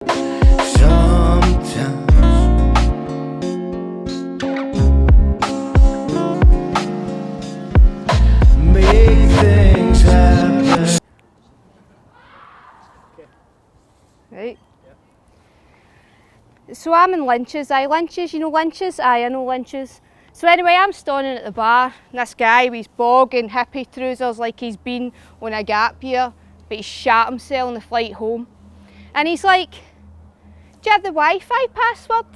Right. So I'm in Lynch's. Lynch's, you know Lynch's? I know Lynch's. So anyway, I'm standing at the bar, and this guy with his bog and hippie trousers like he's been on a gap year, but he shat himself on the flight home. And he's like, do you have the Wi-Fi password?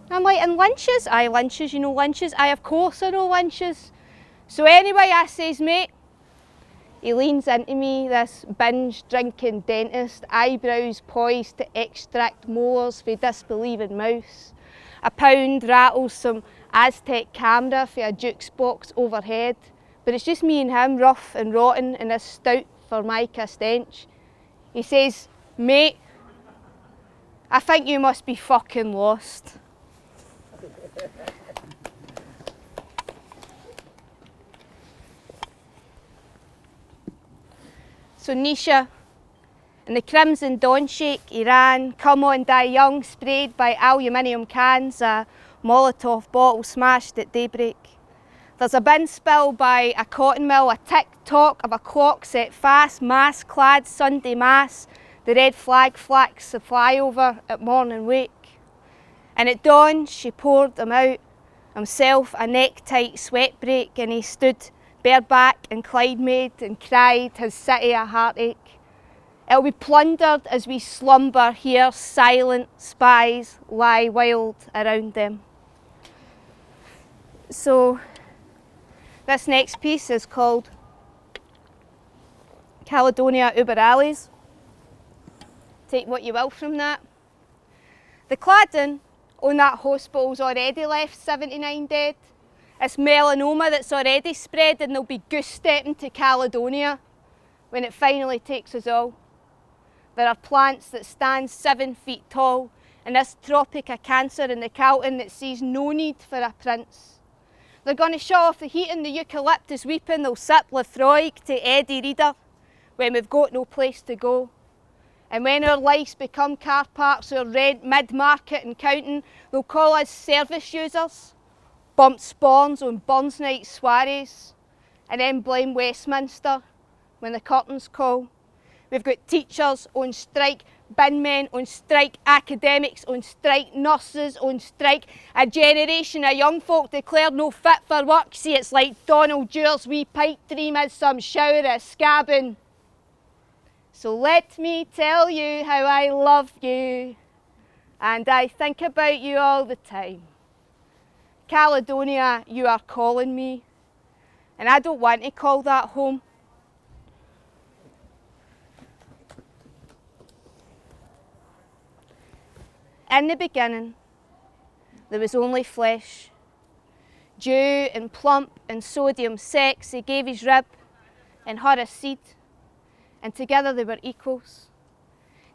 And I'm like, in Lynch's? Lynch's, you know Lynch's? Of course I know Lynch's. So anyway, I says, mate, he leans into me, this binge drinking dentist, eyebrows poised to extract molars for disbelieving mouse. A pound rattles some Aztec camera for a jukes box overhead, but it's just me and him, rough and rotten in this stout Formica stench. He says, mate, I think you must be fucking lost. So Nisha, in the Crimson Dawn Shake, he ran, come on die young, sprayed by aluminium cans, a Molotov bottle smashed at daybreak. There's a bin spill by a cotton mill, a tick-tock of a clock set fast, mask-clad Sunday mass, the red flag flax the flyover at morning wake. And at dawn she poured him out, himself a neck-tight sweat break, and he stood bareback and Clyde-made and cried his city a heartache. It'll be plundered as we slumber here, silent spies lie wild around them. So this next piece is called Caledonia Uber Alleys. Take what you will from that. The cladding on that hospital's already left 79 dead. It's melanoma that's already spread, and they'll be goose-stepping to Caledonia when it finally takes us all. There are plants that stand 7 feet tall, and this tropic of cancer in the Calton that sees no need for a prince. They're going to shut off the heating, the eucalyptus weeping, they'll sip Lefroy to Eddie Reader when we've got no place to go. And when our lives become car parks or rent mid-market and counting, they'll call us service users. Bump spawns on Burns night soirees, and then blame Westminster when the curtains call. We've got teachers on strike, bin men on strike, academics on strike, nurses on strike, a generation of young folk declared no fit for work. See, it's like Donald Dewar's wee pipe dream as some shower of scabbing. So let me tell you how I love you, and I think about you all the time. Caledonia, you are calling me, and I don't want to call that home. In the beginning, there was only flesh. Dew and plump and sodium sex, he gave his rib and her a seed, and together they were equals.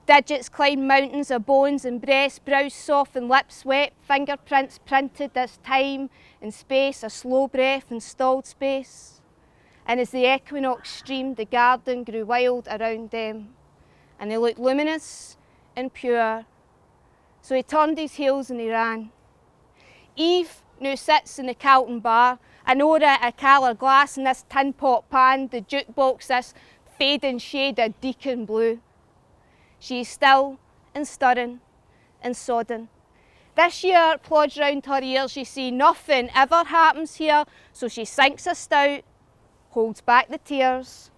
Digits climbed mountains of bones and breasts, brows soft and lips wet, fingerprints printed this time and space, a slow breath and stalled space. And as the equinox streamed, the garden grew wild around them, and they looked luminous and pure. So he turned his heels and he ran. Eve now sits in the Calton bar, an aura, a colour glass, and this tin pot pan, the jukebox, this fading shade of deacon blue. She is still and stirring and sodden. This year plods round her ears, you see nothing ever happens here, so she sinks a stout, holds back the tears,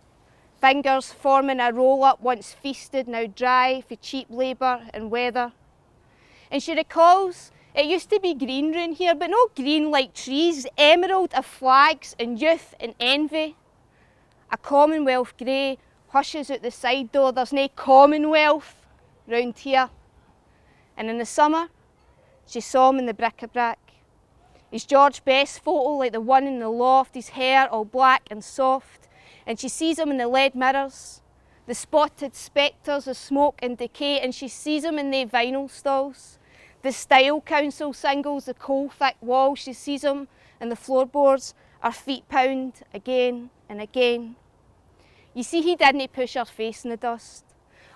fingers forming a roll-up once feasted, now dry for cheap labour and weather. And she recalls it used to be green round here, but not green like trees, emerald of flags and youth and envy. A Commonwealth grey hushes out the side door, there's no Commonwealth round here. And in the summer, she saw him in the bric-a-brac. His George Best photo, like the one in the loft, his hair all black and soft. And she sees him in the lead mirrors, the spotted spectres of smoke and decay, and she sees him in the vinyl stalls, the Style Council singles, the coal-thick walls. She sees him in the floorboards, her feet pound again and again. You see, he didn't push her face in the dust.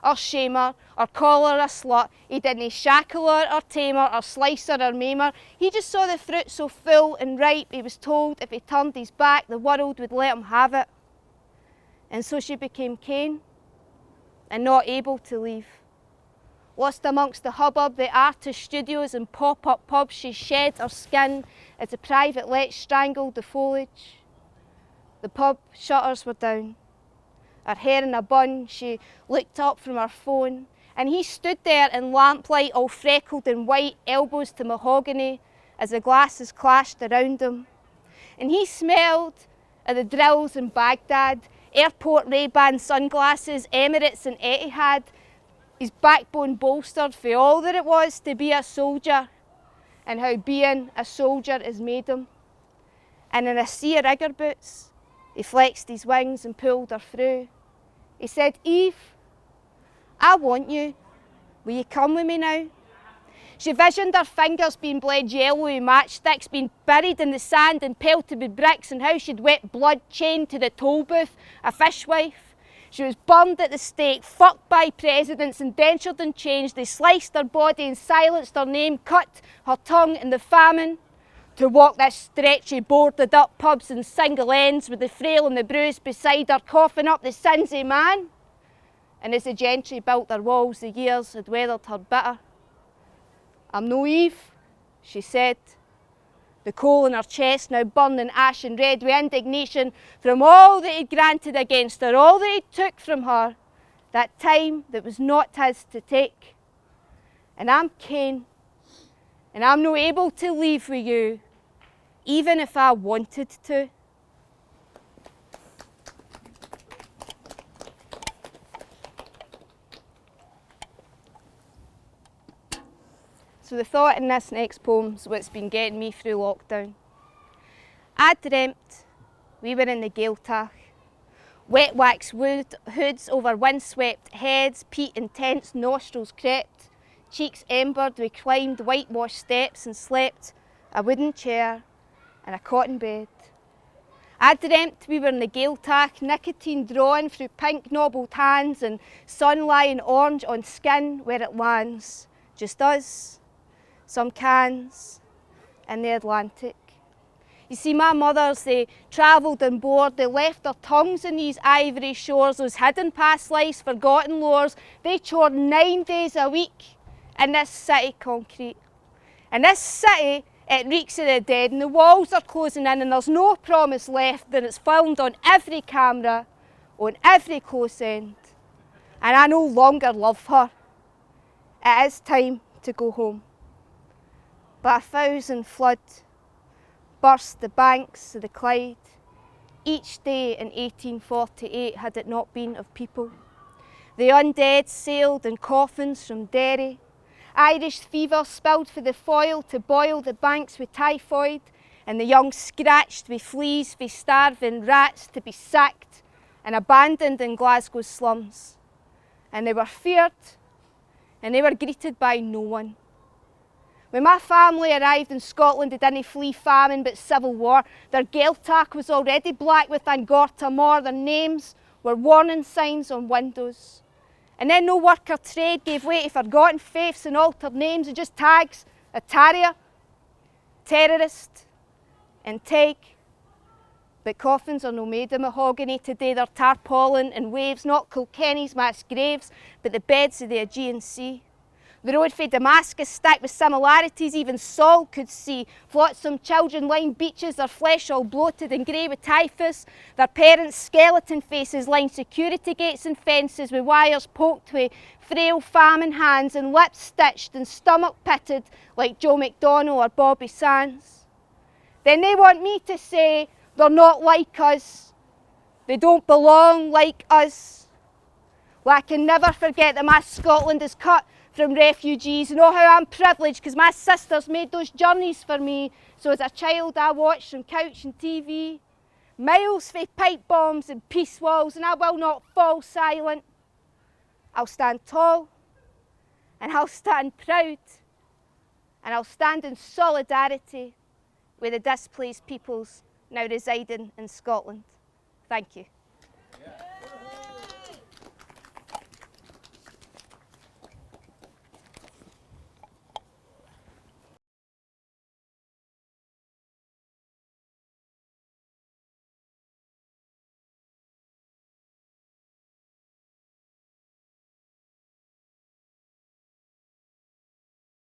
or shame her, or call her a slut. He didn't shackle her, or tame her, or slice her, or maim her. He just saw the fruit so full and ripe, he was told if he turned his back, the world would let him have it. And so she became Cain, and not able to leave. Lost amongst the hubbub, the artist studios and pop-up pubs, she shed her skin as the private let strangled the foliage. The pub shutters were down. Her hair in a bun, she looked up from her phone, and he stood there in lamplight, all freckled and white, elbows to mahogany, as the glasses clashed around him. And he smelled of the drills in Baghdad, airport Ray-Ban sunglasses, Emirates and Etihad, his backbone bolstered for all that it was to be a soldier, and how being a soldier has made him. And in a sea of rigger boots, he flexed his wings and pulled her through. He said, Eve, I want you. Will you come with me now? She visioned her fingers being bled yellow with matchsticks, being buried in the sand and pelted with bricks, and how she'd wet blood chained to the toll booth, a fishwife. She was burned at the stake, fucked by presidents, indentured and changed. They sliced her body and silenced her name, cut her tongue in the famine. To walk this stretchy, boarded up pubs and single ends with the frail and the bruised beside her, coughing up the sins of man. And as the gentry built their walls, the years had weathered her bitter. I'm no Eve, she said. The coal in her chest now burning ashen red with indignation from all that he'd granted against her, all that he took from her, that time that was not his to take. And I'm Cain, and I'm not able to leave with you, even if I wanted to. So the thought in this next poem is what's been getting me through lockdown. I dreamt we were in the Gaeltacht. Wet wax hoods over windswept heads, peat intense, nostrils crept, cheeks embered, we climbed whitewashed steps and slept a wooden chair and a cotton bed. I dreamt we were in the Gaeltacht, nicotine drawn through pink knobbled hands and sun lying orange on skin where it lands. Just us, some cans, and the Atlantic. You see, my mothers, they travelled on board, they left their tongues in these ivory shores, those hidden past lives, forgotten lores. They chored 9 days a week in this city concrete. And this city, it reeks of the dead, and the walls are closing in, and there's no promise left, and it's filmed on every camera, on every close end. And I no longer love her. It is time to go home. But 1,000 flood burst the banks of the Clyde each day in 1848 had it not been of people. The undead sailed in coffins from Derry. Irish fever spilled for the foil to boil the banks with typhoid, and the young scratched with fleas for starving rats to be sacked and abandoned in Glasgow's slums. And they were feared, and they were greeted by no one. When my family arrived in Scotland, they didn't flee famine but civil war. Their Gaeltacht was already black with Angorta Moor. Their names were warning signs on windows. And then no worker trade gave way to forgotten faiths and altered names, and just tags: Ataria, terrorist, and take. But coffins are no made of mahogany today. They're tarpaulin and waves, not Kilkenny's mass graves, but the beds of the Aegean Sea. The road from Damascus stacked with similarities even Saul could see. Flotsam children lined beaches, their flesh all bloated and grey with typhus. Their parents' skeleton faces lined security gates and fences with wires poked with frail famine hands, and lips stitched and stomach pitted like Joe McDonnell or Bobby Sands. Then they want me to say they're not like us. They don't belong like us. Well, I can never forget that my Scotland is cut from refugees, and oh how I'm privileged because my sisters made those journeys for me. So as a child I watched from couch and TV, miles from pipe bombs and peace walls, and I will not fall silent. I'll stand tall, and I'll stand proud, and I'll stand in solidarity with the displaced peoples now residing in Scotland. Thank you.